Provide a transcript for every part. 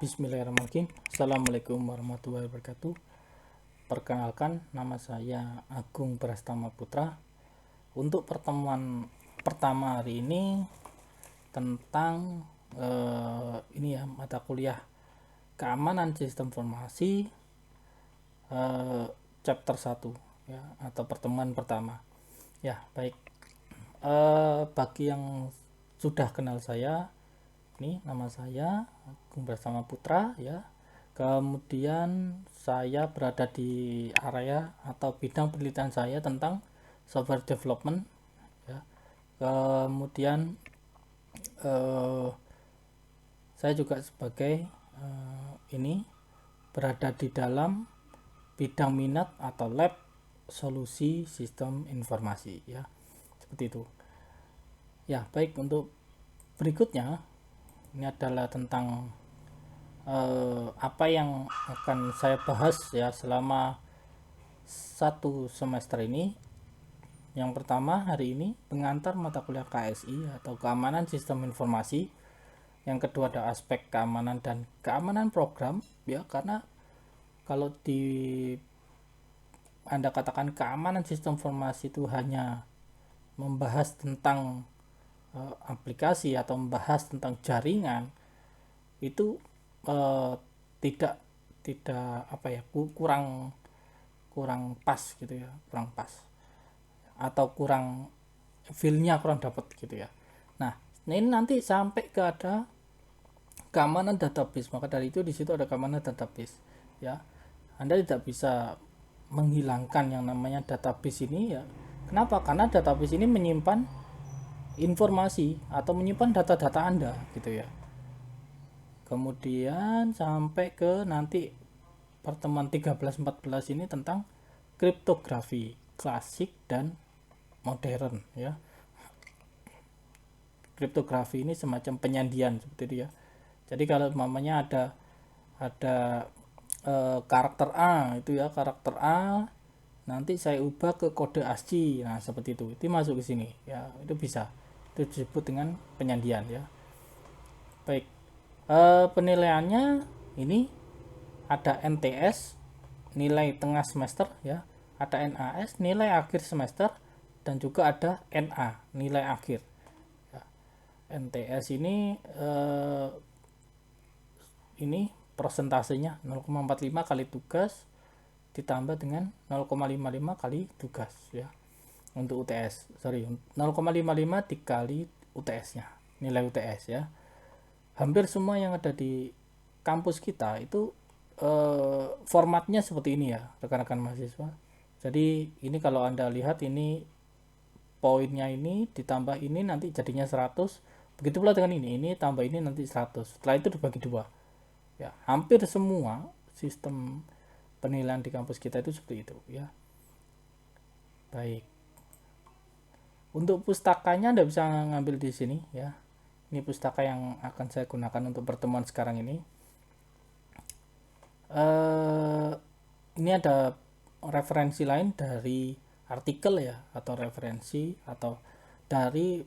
Bismillahirrahmanirrahim. Assalamualaikum warahmatullahi wabarakatuh. Perkenalkan, nama saya Agung Prastama Putra. Untuk pertemuan pertama hari ini tentang mata kuliah keamanan sistem informasi chapter 1 ya, atau pertemuan pertama. Ya, baik. Bagi yang sudah kenal saya, ini nama saya Agung Prastama Putra ya. Kemudian saya berada di area atau bidang penelitian saya tentang software development ya. Kemudian saya juga sebagai ini berada di dalam bidang minat atau lab solusi sistem informasi ya. Seperti itu. Ya, baik, untuk berikutnya ini adalah tentang apa yang akan saya bahas ya selama satu semester ini. Yang pertama hari ini pengantar mata kuliah KSI atau keamanan sistem informasi. Yang kedua ada aspek keamanan dan keamanan program ya, karena kalau Anda katakan keamanan sistem informasi itu hanya membahas tentang aplikasi atau membahas tentang jaringan, itu tidak kurang pas gitu ya, kurang pas atau kurang feel-nya kurang dapat gitu ya. Nah, ini nanti sampai ke ada keamanan database, maka dari itu di situ ada keamanan database ya. Anda tidak bisa menghilangkan yang namanya database ini ya. Kenapa? Karena database ini menyimpan informasi atau menyimpan data-data Anda gitu ya. Kemudian sampai ke nanti pertemuan 13-14 ini tentang kriptografi klasik dan modern ya. Kriptografi ini semacam penyandian seperti itu ya. Jadi kalau mamanya ada karakter A itu ya, karakter A nanti saya ubah ke kode ASCII, nah seperti itu masuk ke sini ya, itu bisa, itu disebut dengan penyandian ya. Baik, penilaiannya ini ada NTS nilai tengah semester ya, ada NAS nilai akhir semester, dan juga ada NA nilai akhir ya. NTS ini persentasenya 0,45 kali tugas ditambah dengan 0,55 kali tugas ya. Untuk UTS 0,55 dikali UTS nya, nilai UTS ya. Hampir semua yang ada di kampus kita itu formatnya seperti ini ya rekan-rekan mahasiswa. Jadi ini kalau Anda lihat ini poinnya ini ditambah ini nanti jadinya 100. Begitu pula dengan ini tambah ini nanti 100. Setelah itu dibagi dua ya. Hampir semua sistem penilaian di kampus kita itu seperti itu ya. Baik, untuk pustakanya Anda bisa ngambil di sini ya. Ini pustaka yang akan saya gunakan untuk pertemuan sekarang ini. Ini ada referensi lain dari artikel ya, atau referensi atau dari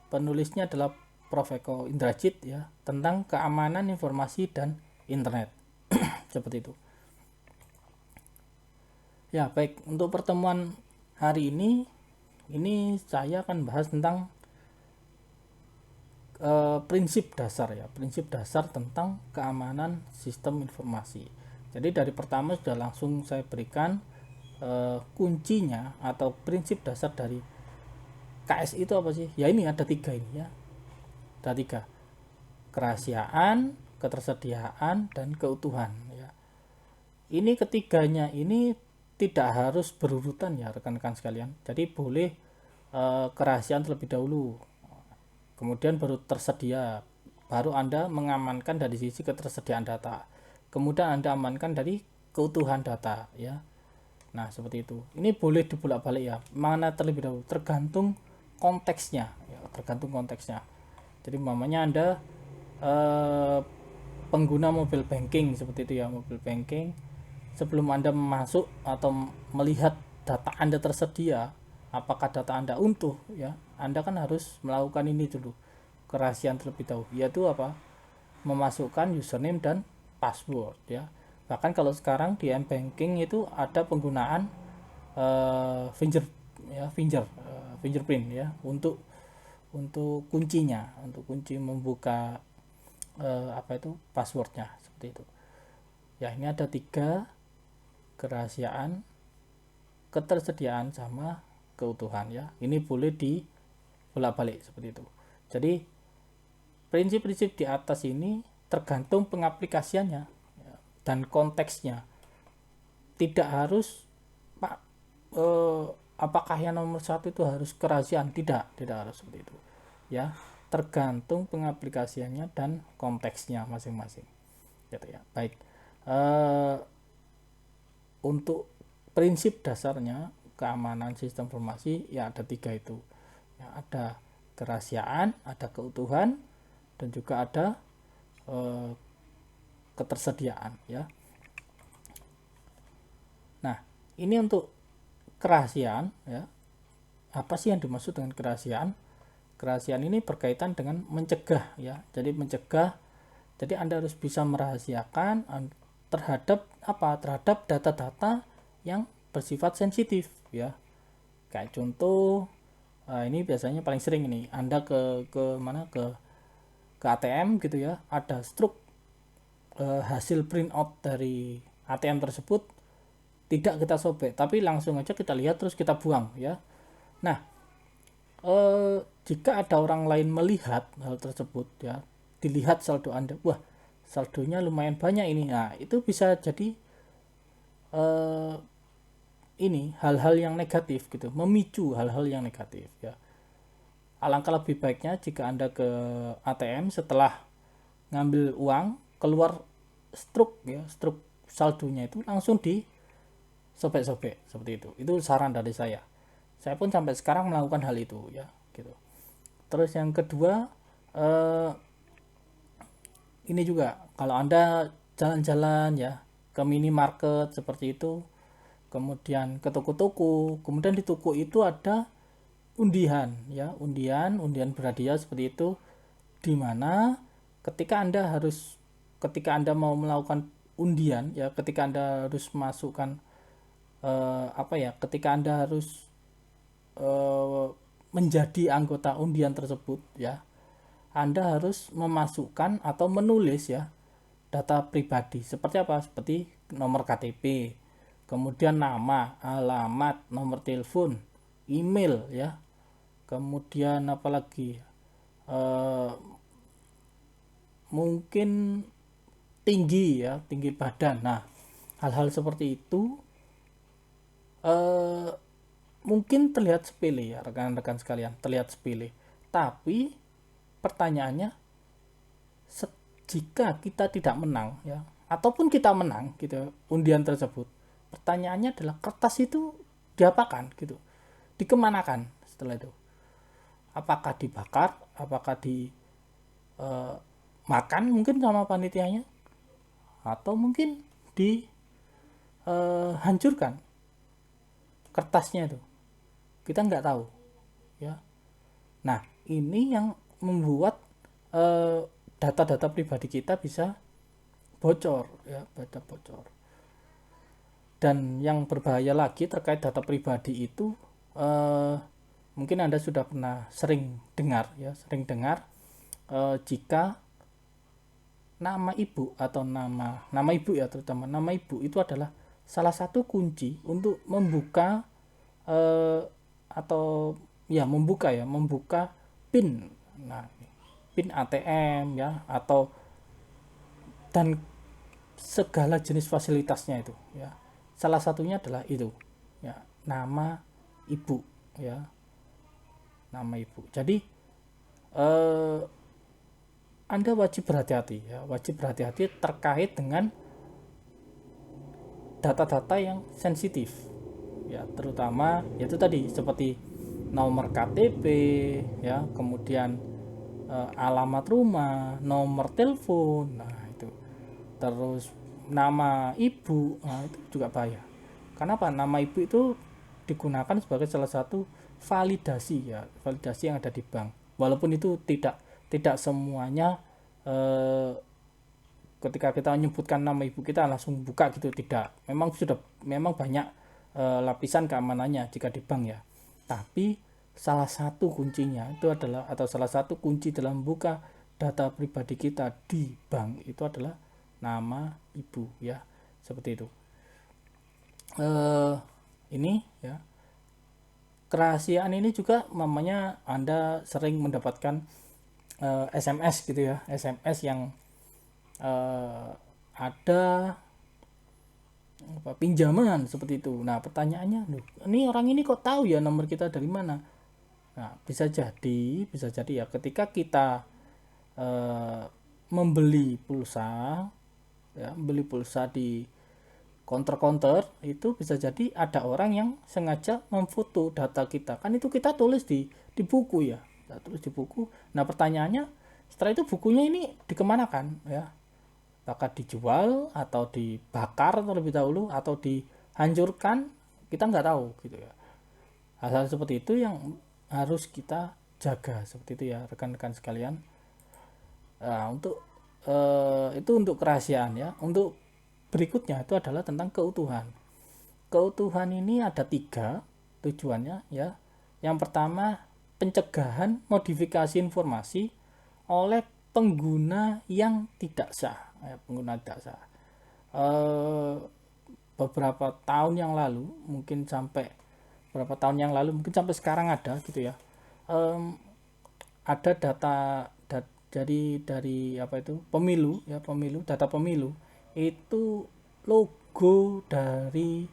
penulisnya adalah Prof. Eko Indrajit ya, tentang keamanan informasi dan internet. Seperti itu. Ya, baik, untuk pertemuan hari ini saya akan bahas tentang prinsip dasar ya, prinsip dasar tentang keamanan sistem informasi. Jadi dari pertama sudah langsung saya berikan kuncinya atau prinsip dasar dari KS itu apa sih? Ya ini ada 3 ini ya. Ada 3. Kerahasiaan, ketersediaan, dan keutuhan ya. Ini ketiganya ini tidak harus berurutan ya rekan-rekan sekalian. Jadi boleh kerahasiaan terlebih dahulu, kemudian baru tersedia, baru Anda mengamankan dari sisi ketersediaan data, kemudian Anda amankan dari keutuhan data ya. Nah seperti itu. Ini boleh dibolak-balik ya, mana terlebih dahulu, tergantung konteksnya ya, tergantung konteksnya. Jadi umpamanya Anda pengguna mobile banking seperti itu ya, mobile banking, sebelum Anda masuk atau melihat data Anda tersedia, apakah data Anda utuh ya, Anda kan harus melakukan ini dulu, kerahasiaan terlebih dahulu, yaitu apa? memasukkan username dan password ya. Bahkan kalau sekarang di m-banking itu ada penggunaan fingerprint ya untuk kuncinya, untuk kunci membuka passwordnya seperti itu. Ya, ini ada 3: kerahasiaan, ketersediaan, sama keutuhan ya. Ini boleh di bolak-balik seperti itu. Jadi prinsip-prinsip di atas ini tergantung pengaplikasiannya ya, dan konteksnya. Tidak harus Pak apakah yang nomor 1 itu harus kerahasiaan, tidak harus seperti itu ya, tergantung pengaplikasiannya dan konteksnya masing-masing gitu ya. Baik, untuk prinsip dasarnya keamanan sistem informasi ya ada 3 itu ya, ada kerahasiaan, ada keutuhan, dan juga ada ketersediaan ya. Nah, ini untuk kerahasiaan ya. Apa sih yang dimaksud dengan kerahasiaan? Kerahasiaan ini berkaitan dengan mencegah ya. Jadi mencegah, jadi Anda harus bisa merahasiakan terhadap terhadap data-data yang bersifat sensitif ya. Kayak contoh ini biasanya paling sering ini, Anda ke ATM gitu ya, ada struk hasil printout dari ATM tersebut tidak kita sobek, tapi langsung aja kita lihat terus kita buang ya. Nah, jika ada orang lain melihat hal tersebut ya, dilihat saldo Anda, wah saldonya lumayan banyak ini, nah itu bisa jadi ini hal-hal yang negatif gitu, memicu hal-hal yang negatif ya. Alangkah lebih baiknya jika Anda ke ATM setelah ngambil uang, keluar struk ya, struk saldonya itu langsung di sobek-sobek seperti itu. Itu saran dari saya. Saya pun sampai sekarang melakukan hal itu ya, gitu. Terus yang kedua, ini juga kalau Anda jalan-jalan ya ke minimarket seperti itu, kemudian ke toko-toko, kemudian di toko itu ada undian ya, undian berhadiah seperti itu, di mana ketika Anda mau melakukan undian ya, ketika Anda harus masukkan ketika Anda harus menjadi anggota undian tersebut ya, Anda harus memasukkan atau menulis ya data pribadi seperti apa, seperti nomor KTP, kemudian nama, alamat, nomor telepon, email ya, kemudian apalagi mungkin tinggi ya, tinggi badan. Nah, hal-hal seperti itu mungkin terlihat sepele ya rekan-rekan sekalian, terlihat sepele, tapi pertanyaannya, jika kita tidak menang ya, ataupun kita menang gitu undian tersebut, pertanyaannya adalah kertas itu diapakan gitu, dikemanakan setelah itu? Apakah dibakar, apakah dimakan mungkin sama panitianya, atau mungkin dihancurkan kertasnya itu, kita nggak tahu ya. Nah, ini yang membuat data-data pribadi kita bisa bocor ya, bocor. Dan yang berbahaya lagi terkait data pribadi itu, mungkin Anda sudah pernah sering dengar jika nama ibu atau nama ibu ya, terutama nama ibu itu adalah salah satu kunci untuk membuka membuka PIN. Nah, PIN ATM ya, atau dan segala jenis fasilitasnya itu ya. Salah satunya adalah itu ya, nama ibu ya. Nama ibu. Jadi Anda wajib berhati-hati ya, terkait dengan data-data yang sensitif ya, terutama yaitu tadi seperti nomor KTP ya, kemudian alamat rumah, nomor telepon, nah itu, terus nama ibu, nah itu juga bahaya. Kenapa? Nama ibu itu digunakan sebagai salah satu validasi yang ada di bank, walaupun itu tidak semuanya ketika kita menyebutkan nama ibu kita langsung buka gitu, tidak. Memang banyak lapisan keamanannya jika di bank ya. Tapi salah satu kuncinya itu adalah, atau salah satu kunci dalam buka data pribadi kita di bank itu adalah nama ibu ya, seperti itu. Ini ya, kerahasiaan ini juga mamanya Anda sering mendapatkan SMS gitu ya, SMS yang ada pinjaman seperti itu. Nah pertanyaannya, ini orang ini kok tahu ya nomor kita dari mana? Nah bisa jadi ya ketika kita membeli pulsa ya, beli pulsa di counter itu bisa jadi ada orang yang sengaja memfoto data kita, kan itu kita tulis di buku ya, kita tulis di buku. Nah pertanyaannya, setelah itu bukunya ini dikemanakan ya, apakah dijual atau dibakar terlebih dahulu atau dihancurkan, kita nggak tahu gitu ya. Hal-hal seperti itu yang harus kita jaga, seperti itu ya rekan-rekan sekalian. Nah, itu untuk kerahasiaan ya. Untuk berikutnya itu adalah tentang keutuhan. Keutuhan ini ada 3 tujuannya ya. Yang pertama, pencegahan modifikasi informasi oleh pengguna yang tidak sah ya, pengguna tidak sah. Beberapa tahun yang lalu, mungkin sampai sekarang ada gitu ya, ada jadi dari apa itu, pemilu ya, data pemilu itu logo dari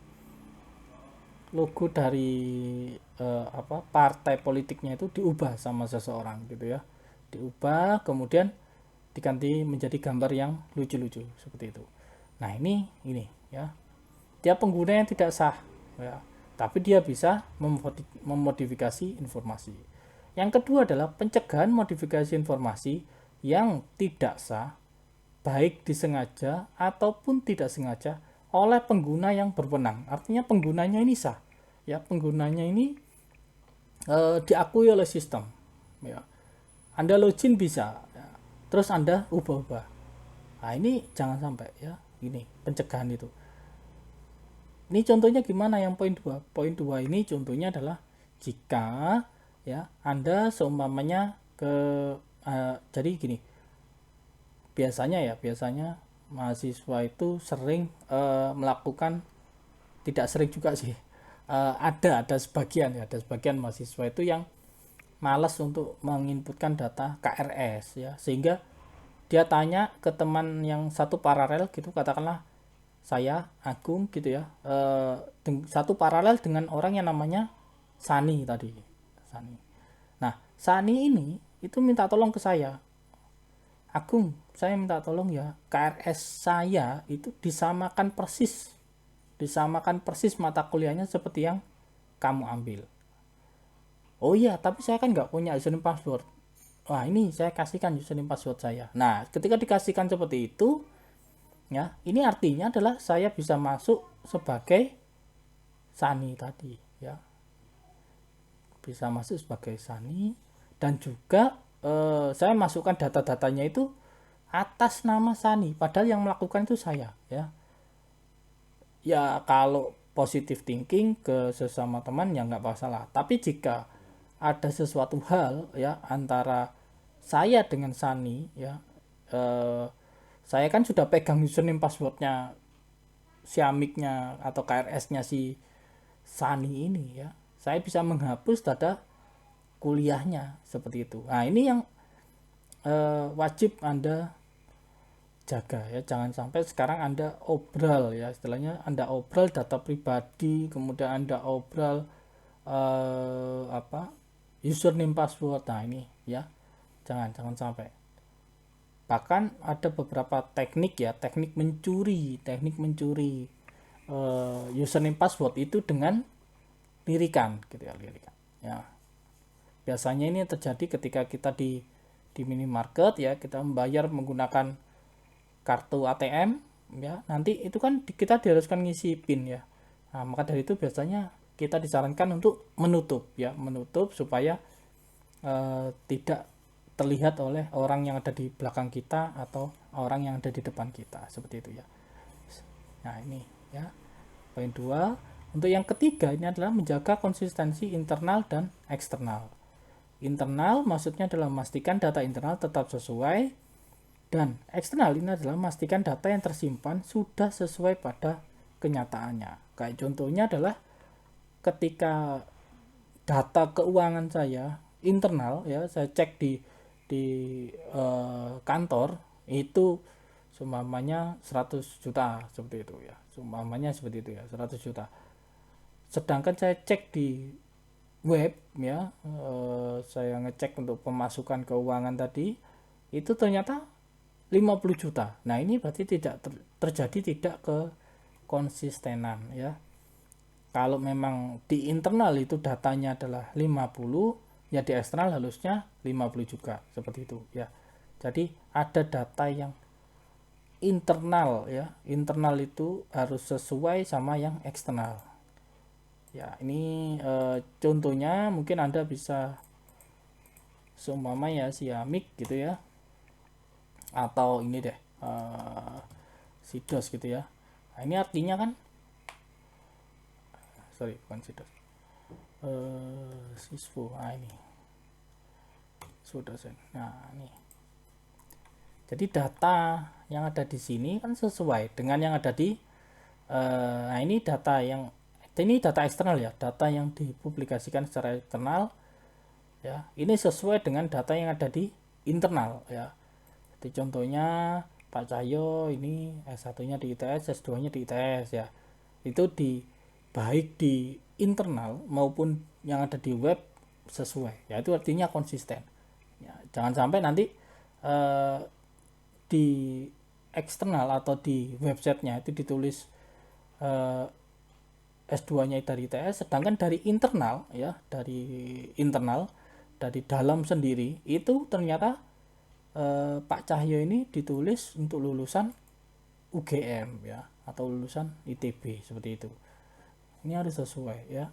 partai politiknya itu diubah sama seseorang gitu ya, diubah kemudian diganti menjadi gambar yang lucu-lucu seperti itu. Nah ini ya, dia pengguna yang tidak sah ya, tapi dia bisa memodifikasi informasi. Yang kedua adalah pencegahan modifikasi informasi yang tidak sah, baik disengaja ataupun tidak sengaja oleh pengguna yang berwenang. Artinya penggunanya ini sah ya, penggunanya ini diakui oleh sistem ya. Anda login bisa ya, terus Anda ubah-ubah. Nah ini jangan sampai ya, ini pencegahan itu. Ini contohnya gimana yang poin 2? Poin 2 ini contohnya adalah jika ya Anda seumpamanya jadi gini. Biasanya mahasiswa itu sering melakukan, tidak sering juga sih. Ada sebagian mahasiswa itu yang malas untuk menginputkan data KRS ya, sehingga dia tanya ke teman yang satu paralel gitu, katakanlah saya Agung gitu ya, satu paralel dengan orang yang namanya Sani tadi, Sani. Nah Sani ini itu minta tolong ke saya, Agung saya minta tolong ya, KRS saya itu disamakan persis mata kuliahnya seperti yang kamu ambil. Oh iya, tapi saya kan nggak punya username password. Wah ini saya kasihkan username password saya. Nah ketika dikasihkan seperti itu ya, ini artinya adalah saya bisa masuk sebagai Sani tadi ya, bisa masuk sebagai Sani, dan juga saya masukkan data-datanya itu atas nama Sani, padahal yang melakukan itu saya ya. Ya kalau positive thinking ke sesama teman ya nggak masalah, tapi jika ada sesuatu hal ya antara saya dengan Sani ya, saya kan sudah pegang username passwordnya, siamiknya atau KRS-nya si Sani ini ya, saya bisa menghapus data kuliahnya seperti itu. Nah ini yang wajib Anda jaga ya, jangan sampai sekarang Anda obral ya, istilahnya Anda obral data pribadi, kemudian Anda obral username password. Nah ini ya, jangan sampai. Bahkan ada beberapa teknik mencuri username password itu dengan lirikan gitu ya, ya. Biasanya ini terjadi ketika kita di minimarket ya, kita membayar menggunakan kartu ATM ya, nanti itu kan kita diharuskan ngisi PIN ya. Nah maka dari itu biasanya kita disarankan untuk menutup supaya tidak terlihat oleh orang yang ada di belakang kita atau orang yang ada di depan kita, seperti itu ya. Nah ini ya poin 2. Untuk yang ketiga ini adalah menjaga konsistensi internal dan eksternal. Internal maksudnya adalah memastikan data internal tetap sesuai, dan eksternal ini adalah memastikan data yang tersimpan sudah sesuai pada kenyataannya. Kayak contohnya adalah ketika data keuangan saya internal ya, saya cek di kantor itu seumpamanya 100 juta seperti itu ya. Seumpamanya seperti itu ya, 100 juta. Sedangkan saya cek di web ya, saya ngecek untuk pemasukan keuangan tadi itu ternyata 50 juta. Nah, ini berarti tidak terjadi tidak ke konsistenan ya. Kalau memang di internal itu datanya adalah 50, ya di eksternal harusnya 50 juga, seperti itu ya. Jadi ada data yang internal ya, internal itu harus sesuai sama yang eksternal. Ya, ini contohnya mungkin Anda bisa seumpama ya Siamik gitu ya. Atau ini deh Sidos gitu ya. Nah, ini artinya kan bukan Sidos. Sisfo. Nah, ini sudah. Nah, ini. Jadi data yang ada di sini kan sesuai dengan yang ada di nah ini data eksternal ya, data yang dipublikasikan secara eksternal ya. Ini sesuai dengan data yang ada di internal ya. Jadi contohnya Pak Cahyo ini S1-nya di ITS, S2-nya di ITS ya. Itu baik di internal maupun yang ada di web sesuai. Ya itu artinya konsisten. Ya, jangan sampai nanti di eksternal atau di websitenya itu ditulis S2-nya dari ITS, sedangkan dari internal ya, dari dalam sendiri itu ternyata Pak Cahyo ini ditulis untuk lulusan UGM ya, atau lulusan ITB, seperti itu. Ini harus sesuai ya.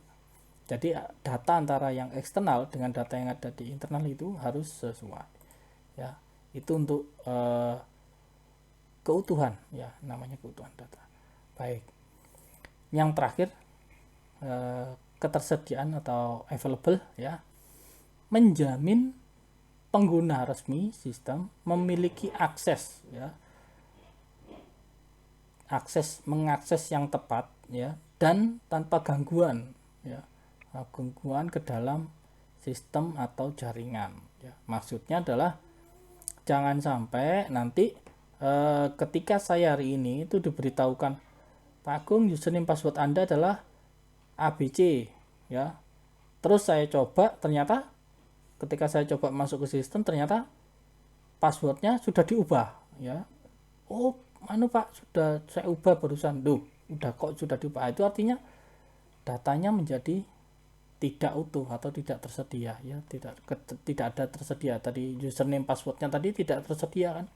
Jadi data antara yang eksternal dengan data yang ada di internal itu harus sesuai ya. Itu untuk keutuhan ya, namanya keutuhan data. Baik, yang terakhir ketersediaan atau available ya, menjamin pengguna resmi sistem memiliki akses ya, mengakses yang tepat ya, dan tanpa gangguan ya, gangguan ke dalam sistem atau jaringan ya. Maksudnya adalah jangan sampai nanti ketika saya hari ini itu diberitahukan, Pak Agung, username password Anda adalah ABC ya. Terus saya coba, ternyata ketika saya coba masuk ke sistem ternyata passwordnya sudah diubah ya. Oh, Pak, sudah saya ubah barusan. Udah kok sudah diubah. Itu artinya datanya menjadi tidak utuh atau tidak tersedia ya, tidak ada tersedia tadi, username passwordnya tadi tidak tersedia kan,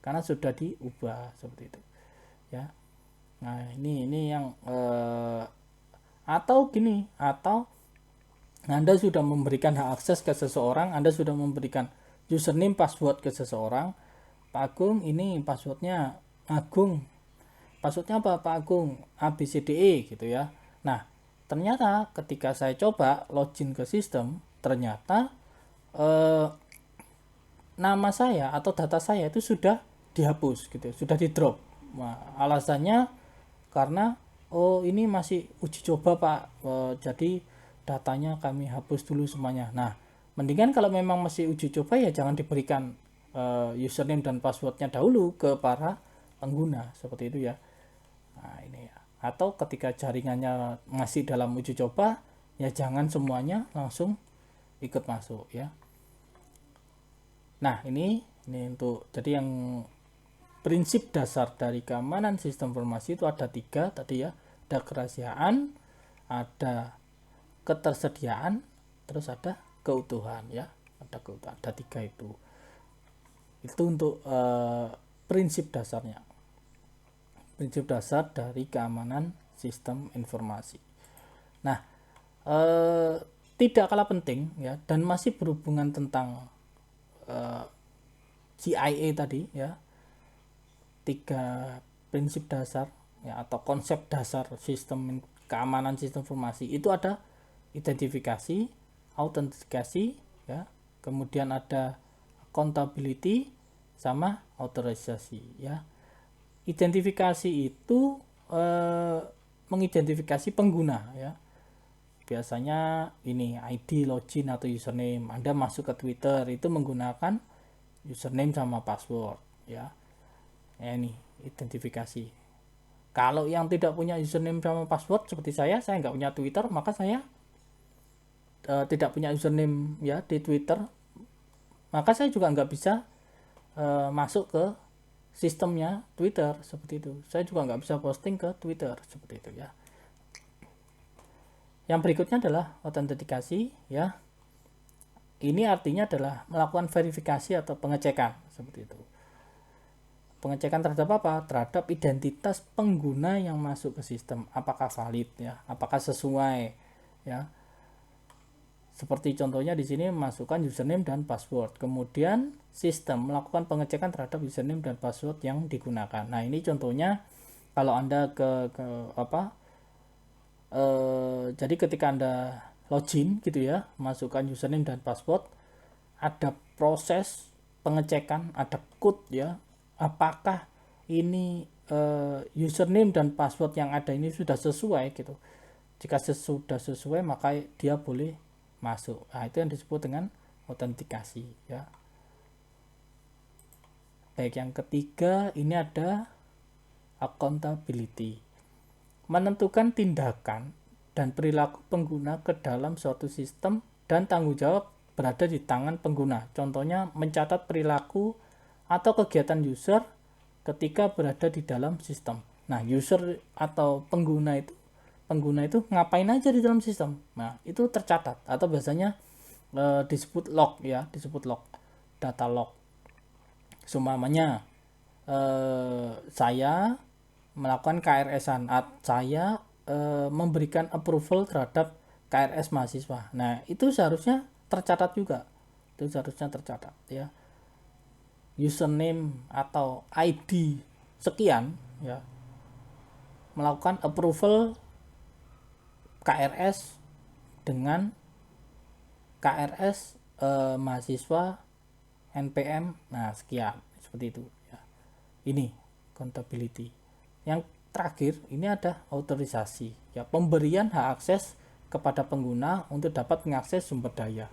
karena sudah diubah seperti itu ya. Nah ini yang atau Anda sudah memberikan hak akses ke seseorang, Anda sudah memberikan username password ke seseorang, Pak Agung, ini passwordnya Agung, passwordnya apa Pak Agung, ABCDE gitu ya. Nah ternyata ketika saya coba login ke sistem, ternyata nama saya atau data saya itu sudah dihapus gitu, sudah di drop. Nah, alasannya karena ini masih uji coba Pak, jadi datanya kami hapus dulu semuanya. Nah mendingan kalau memang masih uji coba ya jangan diberikan username dan passwordnya dahulu ke para pengguna, seperti itu ya. Nah ini ya, atau ketika jaringannya masih dalam uji coba ya jangan semuanya langsung ikut masuk ya. Nah ini untuk, jadi yang prinsip dasar dari keamanan sistem informasi itu ada 3 tadi ya, ada kerahasiaan, ada ketersediaan, terus ada keutuhan ya, ada keutuhan, ada 3 itu untuk prinsip dasarnya, prinsip dasar dari keamanan sistem informasi. Nah tidak kalah penting ya, dan masih berhubungan tentang CIA tadi ya, 3 prinsip dasar ya atau konsep dasar sistem keamanan sistem informasi itu ada identifikasi, autentikasi ya, kemudian ada accountability sama authorization ya. Identifikasi itu mengidentifikasi pengguna ya. Biasanya ini ID, login atau username. Anda masuk ke Twitter itu menggunakan username sama password ya. Ya ini identifikasi. Kalau yang tidak punya username sama password seperti saya nggak punya Twitter, maka saya tidak punya username ya di Twitter, maka saya juga nggak bisa masuk ke sistemnya Twitter seperti itu. Saya juga nggak bisa posting ke Twitter seperti itu ya. Yang berikutnya adalah autentikasi ya. Ini artinya adalah melakukan verifikasi atau pengecekan seperti itu. Pengecekan terhadap apa? Terhadap identitas pengguna yang masuk ke sistem, apakah valid ya, apakah sesuai ya. Seperti contohnya di sini masukkan username dan password. Kemudian sistem melakukan pengecekan terhadap username dan password yang digunakan. Nah, ini contohnya kalau Anda jadi ketika Anda login gitu ya, masukkan username dan password, ada proses pengecekan, ada code ya, apakah ini username dan password yang ada ini sudah sesuai gitu. Jika sudah sesuai maka dia boleh masuk. Nah, itu yang disebut dengan autentikasi ya. Baik, yang ketiga ini ada accountability. Menentukan tindakan dan perilaku pengguna ke dalam suatu sistem dan tanggung jawab berada di tangan pengguna. Contohnya mencatat perilaku atau kegiatan user ketika berada di dalam sistem. Nah, user atau pengguna itu ngapain aja di dalam sistem. Nah, itu tercatat atau biasanya disebut log ya, disebut log, data log. Seumpamanya saya melakukan KRS-an, saya memberikan approval terhadap KRS mahasiswa. Nah, itu seharusnya tercatat juga. Itu seharusnya tercatat ya. Username atau ID sekian ya, melakukan approval KRS dengan KRS mahasiswa NPM, nah sekian seperti itu ya. Ini accountability. Yang terakhir ini ada autorisasi ya, pemberian hak akses kepada pengguna untuk dapat mengakses sumber daya.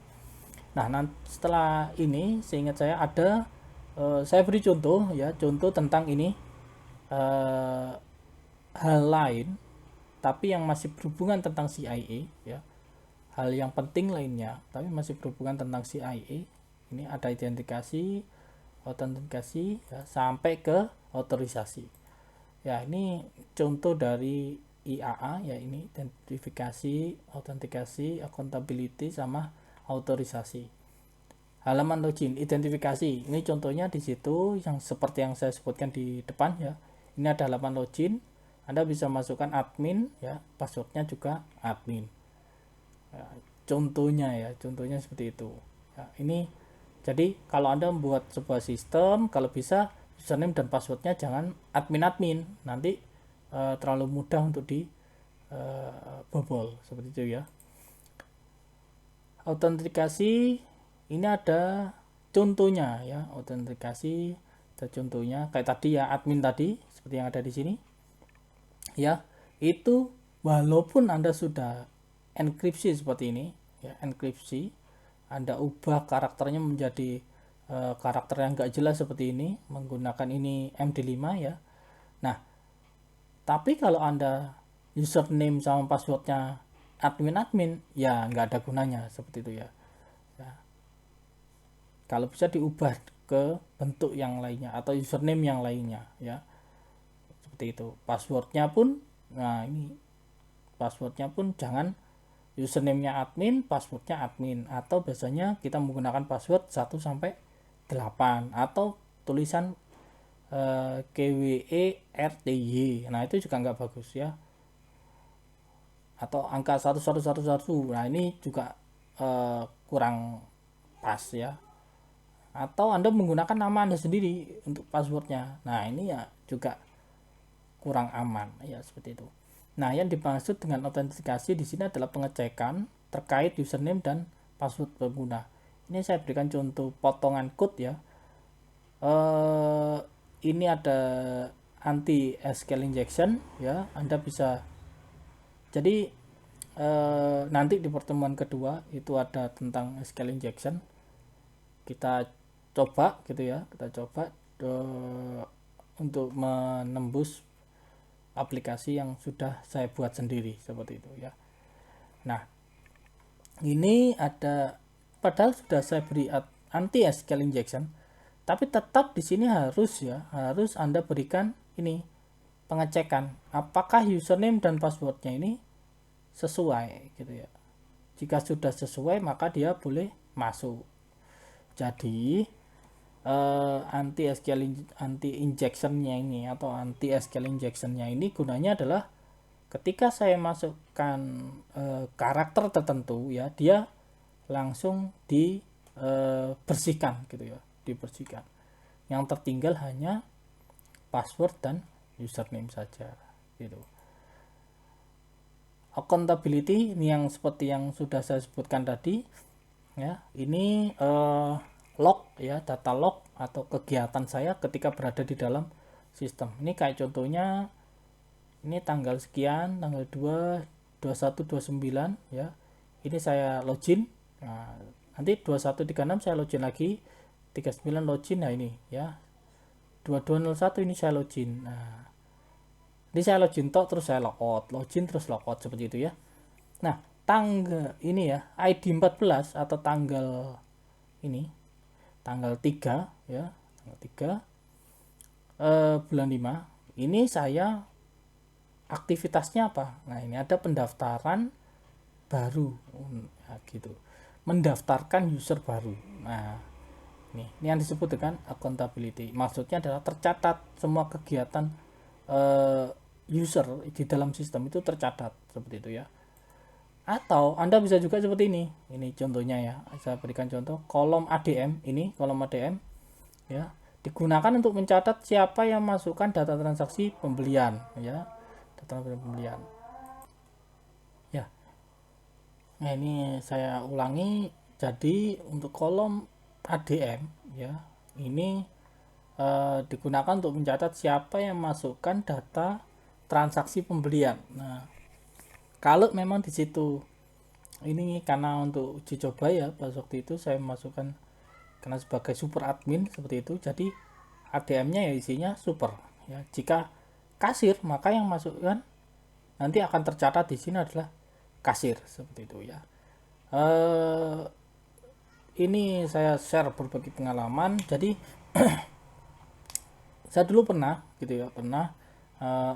Nah, setelah ini seingat saya ada saya beri contoh ya, contoh tentang ini hal lain tapi yang masih berhubungan tentang CIA ya, hal yang penting lainnya tapi masih berhubungan tentang CIA. Ini ada identifikasi, autentikasi ya, sampai ke otorisasi ya. Ini contoh dari IAA ya, ini identifikasi, autentikasi, accountability sama otorisasi. Halaman login, identifikasi, ini contohnya di situ yang seperti yang saya sebutkan di depan ya. Ini ada halaman login, Anda bisa masukkan admin ya, passwordnya juga admin ya, contohnya seperti itu ya. Ini jadi kalau Anda membuat sebuah sistem, kalau bisa username dan passwordnya jangan admin, nanti terlalu mudah untuk di bobol seperti itu ya. Autentikasi ini ada contohnya ya, autentikasi ada contohnya kayak tadi ya, admin tadi seperti yang ada di sini ya. Itu walaupun Anda sudah enkripsi seperti ini ya, enkripsi, Anda ubah karakternya menjadi karakter yang enggak jelas seperti ini menggunakan ini MD5 ya. Nah, tapi kalau Anda username sama passwordnya admin ya nggak ada gunanya seperti itu ya. Kalau bisa diubah ke bentuk yang lainnya atau username yang lainnya ya, seperti itu. Passwordnya pun, nah ini passwordnya pun jangan username-nya admin, passwordnya admin, atau biasanya kita menggunakan password 1 sampai 8 atau tulisan KWERTY. Nah, itu juga nggak bagus ya. Atau angka 1111. Nah, ini juga kurang pas ya. atau Anda menggunakan nama Anda sendiri untuk passwordnya. Nah, ini ya juga kurang aman ya, seperti itu. Nah, yang dimaksud dengan autentikasi di sini adalah pengecekan terkait username dan password pengguna. Ini saya berikan contoh potongan code ya. Ini ada anti SQL injection ya. Anda bisa, jadi nanti di pertemuan kedua itu ada tentang SQL injection. Kita coba gitu ya, kita coba untuk menembus aplikasi yang sudah saya buat sendiri seperti itu ya. Nah, ini ada, padahal sudah saya beri anti SQL injection, tapi tetap di sini harus ya, harus Anda berikan ini pengecekan apakah username dan passwordnya ini sesuai gitu ya. Jika sudah sesuai maka dia boleh masuk. Jadi anti injectionnya ini atau anti SQL injectionnya ini gunanya adalah ketika saya masukkan karakter tertentu ya, dia langsung dibersihkan gitu ya, dibersihkan. Yang tertinggal hanya password dan username saja gitu. Accountability ini yang seperti yang sudah saya sebutkan tadi ya, ini log ya, data log atau kegiatan saya ketika berada di dalam sistem. Ini kayak contohnya, ini tanggal sekian, tanggal 2 21 29 ya, ini saya login. Nah, nanti 2136 saya login lagi, 39 login. Nah ini ya, 2201 ini saya login. Nah, ini saya login tok terus saya logout, login terus logout seperti itu ya. Nah, tanggal ini ya, ID 14 atau tanggal ini, tanggal 3 ya, tanggal 3 bulan 5 ini saya aktivitasnya apa? Nah, ini ada pendaftaran baru ya, gitu. Mendaftarkan user baru. Nah, ini yang disebut dengan accountability. Maksudnya adalah tercatat semua kegiatan user di dalam sistem itu tercatat seperti itu ya. Atau Anda bisa juga seperti ini. Ini contohnya ya. Saya berikan contoh kolom ADM, ini kolom ADM ya, digunakan untuk mencatat siapa yang masukkan data transaksi pembelian ya. Data pembelian. Ya. Nah, ini saya ulangi. Jadi untuk kolom ADM ya, ini digunakan untuk mencatat siapa yang masukkan data transaksi pembelian. Nah, kalau memang di situ, ini karena untuk uji coba ya, pas waktu itu saya masukkan karena sebagai super admin seperti itu, jadi ADM-nya ya isinya super ya. Jika kasir maka yang masukkan nanti akan tercatat di sini adalah kasir seperti itu ya. Ini saya share berbagi pengalaman. Jadi saya dulu pernah gitu ya, pernah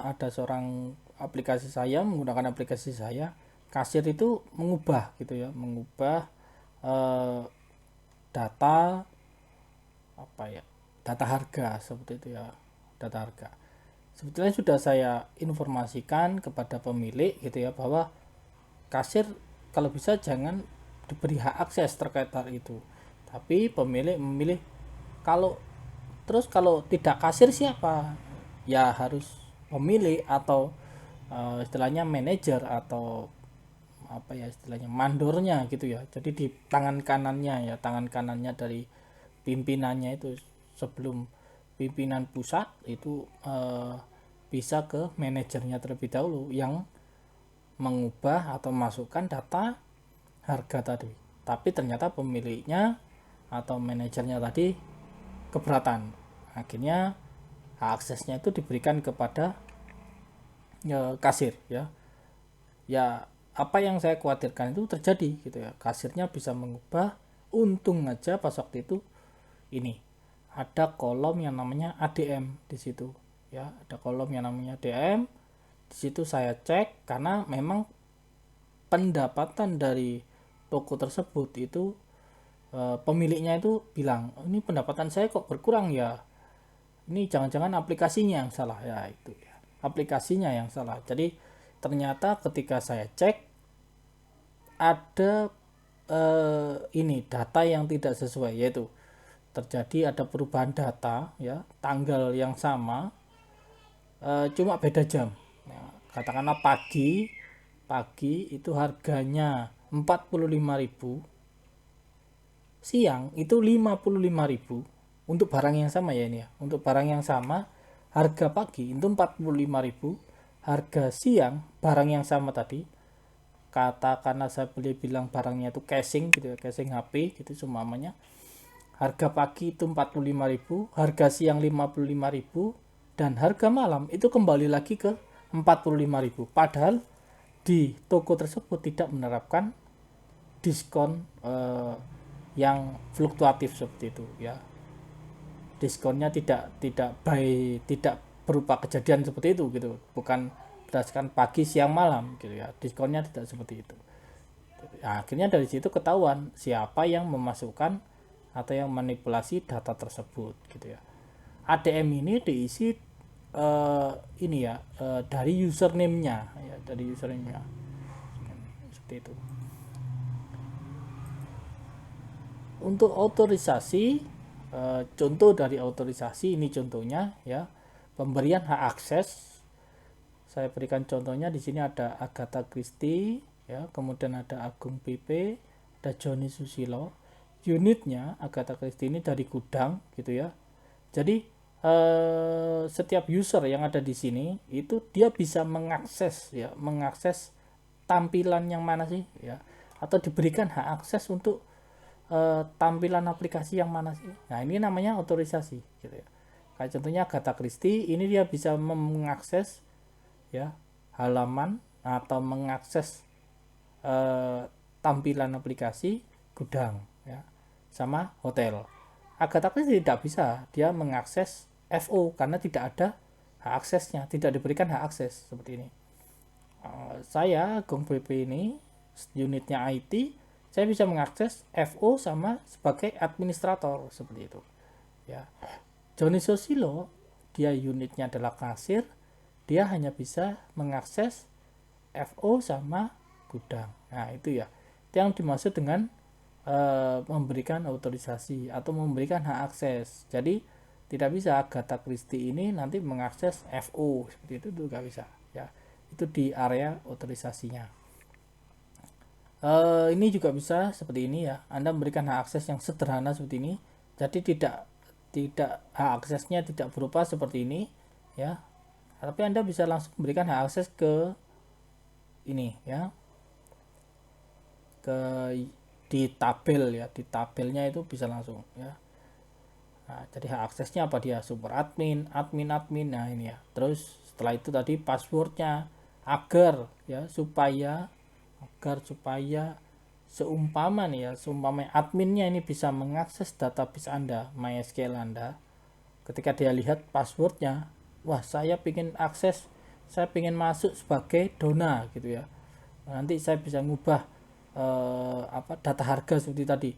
ada seorang aplikasi saya, menggunakan aplikasi saya, kasir itu mengubah gitu ya, mengubah data apa ya, data harga seperti itu ya, data harga. Sebetulnya sudah saya informasikan kepada pemilik gitu ya, bahwa kasir kalau bisa jangan diberi hak akses terkait hal itu, tapi pemilik memilih kalau terus kalau tidak kasir siapa, ya harus pemilik atau istilahnya manajer atau apa ya, istilahnya mandornya gitu ya. Jadi di tangan kanannya ya, tangan kanannya dari pimpinannya itu, sebelum pimpinan pusat itu bisa ke manajernya terlebih dahulu yang mengubah atau masukkan data harga tadi. Tapi ternyata pemiliknya atau manajernya tadi keberatan. Akhirnya aksesnya itu diberikan kepada ya, kasir ya. Ya, apa yang saya khawatirkan itu terjadi gitu ya. Kasirnya bisa mengubah. Untung aja pas waktu itu ini ada kolom yang namanya ADM di situ ya, ada kolom yang namanya ADM di situ. Saya cek karena memang pendapatan dari toko tersebut itu pemiliknya itu bilang, ini pendapatan saya kok berkurang ya, ini jangan-jangan aplikasinya yang salah ya. Itu ya, aplikasinya yang salah. Jadi ternyata ketika saya cek ada ini data yang tidak sesuai, yaitu terjadi ada perubahan data ya, tanggal yang sama, cuma beda jam. Nah, katakanlah pagi itu harganya 45.000, siang itu 55.000 untuk barang yang sama ya ini ya. Untuk barang yang sama harga pagi itu 45.000, harga siang barang yang sama tadi, katakanlah saya boleh bilang barangnya itu casing gitu ya, casing HP gitu semuanya. Harga pagi itu 45.000, harga siang 55.000, dan harga malam itu kembali lagi ke 45.000. Padahal di toko tersebut tidak menerapkan diskon yang fluktuatif seperti itu ya. Diskonnya tidak berupa kejadian seperti itu gitu, bukan berdasarkan pagi siang malam gitu ya. Diskonnya tidak seperti itu. Nah, akhirnya dari situ ketahuan siapa yang memasukkan atau yang manipulasi data tersebut gitu ya. ADM ini diisi ini ya, dari username-nya ya, dari username-nya seperti itu. Untuk otorisasi, contoh dari otorisasi ini contohnya ya, pemberian hak akses. Saya berikan contohnya di sini ada Agatha Christie ya, kemudian ada Agung PP, ada Joni Susilo. Unitnya Agatha Christie ini dari gudang gitu ya. Jadi setiap user yang ada di sini itu dia bisa mengakses ya, mengakses tampilan yang mana sih ya, atau diberikan hak akses untuk tampilan aplikasi yang mana sih. Nah, ini namanya otorisasi gitu ya. Kayak contohnya Agatha Christie ini dia bisa mengakses ya halaman atau mengakses tampilan aplikasi gudang ya, sama hotel. Agatha Christie tidak bisa dia mengakses FO karena tidak ada hak aksesnya, tidak diberikan hak akses seperti ini. Saya Gong PP ini unitnya IT, saya bisa mengakses FO sama sebagai administrator seperti itu ya. Joni Susilo dia unitnya adalah kasir, dia hanya bisa mengakses FO sama gudang. Nah, itu ya, itu yang dimaksud dengan memberikan otorisasi atau memberikan hak akses. Jadi tidak bisa Agatha Christie ini nanti mengakses FO seperti itu juga bisa ya. Itu di area otorisasinya. Ini juga bisa seperti ini ya, Anda memberikan hak akses yang sederhana seperti ini, jadi tidak hak aksesnya tidak berupa seperti ini ya, tapi Anda bisa langsung memberikan hak akses ke ini ya, ke di tabel ya, di tabelnya itu bisa langsung ya. Nah, jadi hak aksesnya apa, dia super admin, admin. Nah, ini ya, terus setelah itu tadi passwordnya agar ya, supaya seumpama nih ya, seumpama adminnya ini bisa mengakses database Anda, MySQL Anda, ketika dia lihat passwordnya, wah saya ingin akses, saya ingin masuk sebagai dona gitu ya, nanti saya bisa ngubah data harga seperti tadi.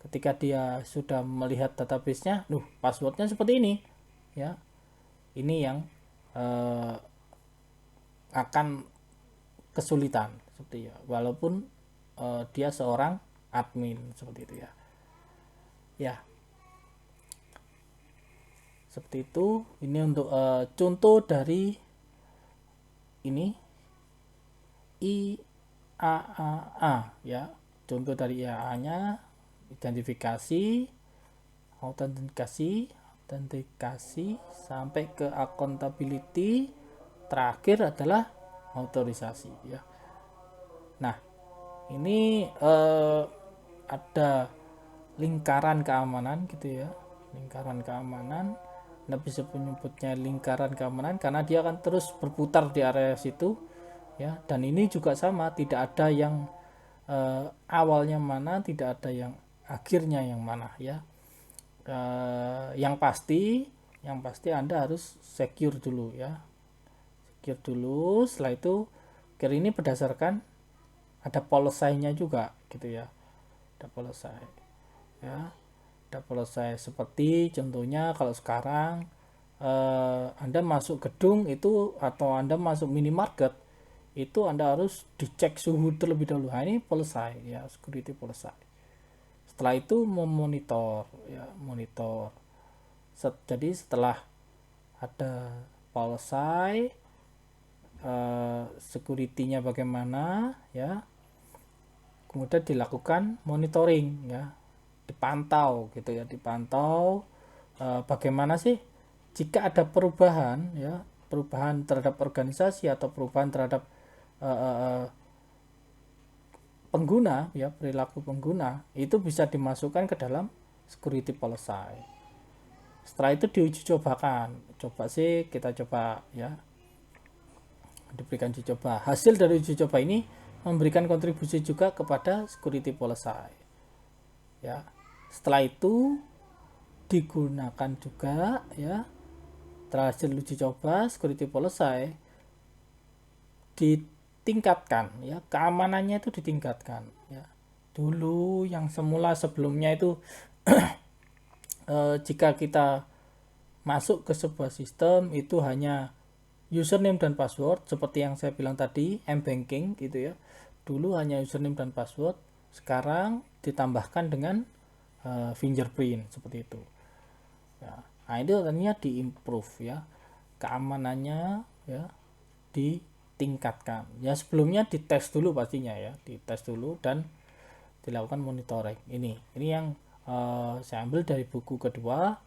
Ketika dia sudah melihat databasenya, passwordnya seperti ini ya, ini yang akan kesulitan seperti ya, walaupun dia seorang admin seperti itu ya. Ya, seperti itu. Ini untuk contoh dari ini IAA ya, contoh dari IAA-nya, identifikasi, autentikasi sampai ke accountability, terakhir adalah otorisasi ya. Nah, ini ada lingkaran keamanan gitu ya, lingkaran keamanan. Anda bisa menyebutnya lingkaran keamanan karena dia akan terus berputar di area situ ya, dan ini juga sama, tidak ada yang awalnya mana, tidak ada yang akhirnya yang mana ya. Yang pasti Anda harus secure dulu ya, secure dulu. Setelah itu secure ini berdasarkan ada policy-nya juga gitu ya, ada policy ya, ada policy. Seperti contohnya kalau sekarang Anda masuk gedung itu atau Anda masuk minimarket itu Anda harus dicek suhu terlebih dahulu. Nah, ini policy ya, security policy Setelah itu memonitor ya, monitor. Jadi setelah ada policy, security-nya bagaimana ya, kemudian dilakukan monitoring ya, dipantau gitu ya, dipantau bagaimana sih jika ada perubahan ya, perubahan terhadap organisasi atau perubahan terhadap pengguna ya, perilaku pengguna, itu bisa dimasukkan ke dalam security policy. Setelah itu diuji cobakan, coba sih kita coba ya, diberikan uji coba. Hasil dari uji coba ini memberikan kontribusi juga kepada security policy ya. Setelah itu digunakan juga ya, setelah hasil uji coba security policy ditingkatkan ya, keamanannya itu ditingkatkan ya. Dulu yang semula sebelumnya itu jika kita masuk ke sebuah sistem itu hanya username dan password, seperti yang saya bilang tadi, m-banking gitu ya. Dulu hanya username dan password, sekarang ditambahkan dengan fingerprint seperti itu ya. Nah, itu artinya diimprove ya, keamanannya ya ditingkatkan ya. Sebelumnya dites dulu pastinya ya, dites dulu dan dilakukan monitoring. Ini yang saya ambil dari buku kedua,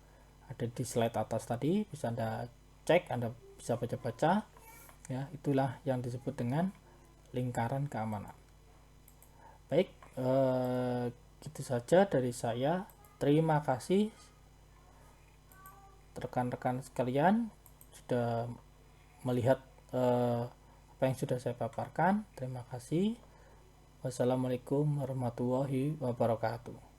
ada di slide atas tadi, bisa Anda cek, Anda bisa baca-baca ya. Itulah yang disebut dengan lingkaran keamanan. Baik, gitu saja dari saya. Terima kasih rekan-rekan sekalian sudah melihat apa yang sudah saya paparkan. Terima kasih. Wassalamualaikum warahmatullahi wabarakatuh.